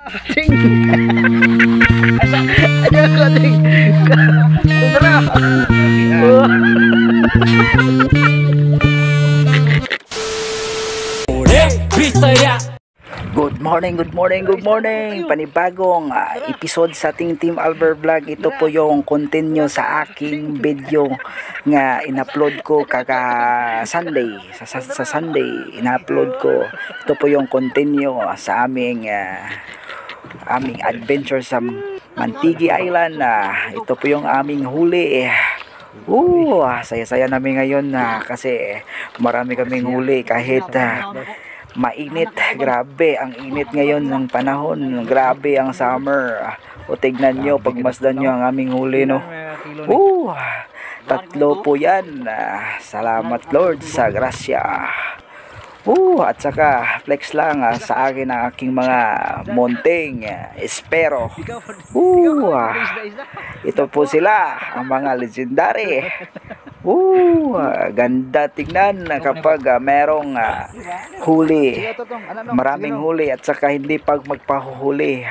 Ting. Ayo ko ting. Tara. Good morning, good morning, good morning. Panibagong episode sa ating Team Albert Vlog. Ito po yung continue sa aking video nga in-upload ko kaka Sunday. Sa Sunday, in-upload ko. Ito po yung continue sa aming adventure sa Mantigi Island. Ito po yung aming huli. Saya-saya namin ngayon kasi marami kaming huli kahit mainit. Grabe ang init ngayon ng panahon, grabe ang summer. Tignan nyo, pagmasdan nyo ang aming huli, no. Tatlo po yan. Salamat Lord sa grasya. At saka flex lang sa akin ang aking mga monteng espero. Ito po sila, ang mga legendary. Ganda tignan kapag merong huli, maraming huli at saka hindi pag magpahuhuli.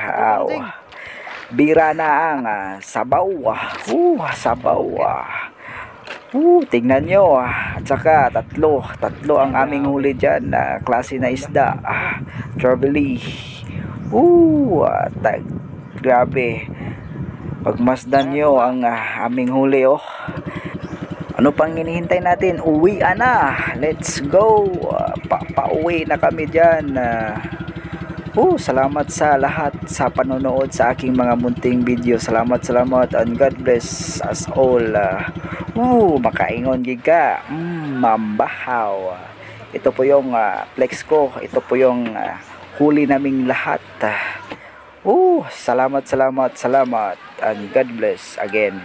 Bira na ang sabaw. Sabaw. Tingnan nyo, at saka tatlo ang aming huli dyan, klase na isda, trevally. Grabe, pagmasdan nyo ang aming huli. Ano pang hinihintay natin? Uwi na, let's go. Pauwi na kami dyan. Salamat sa lahat sa panonood sa aking mga munting video. Salamat and God bless us all. Makaingon giga. Mambahaw. Ito po yung flex ko. Ito po yung huli naming lahat. Salamat and God bless again.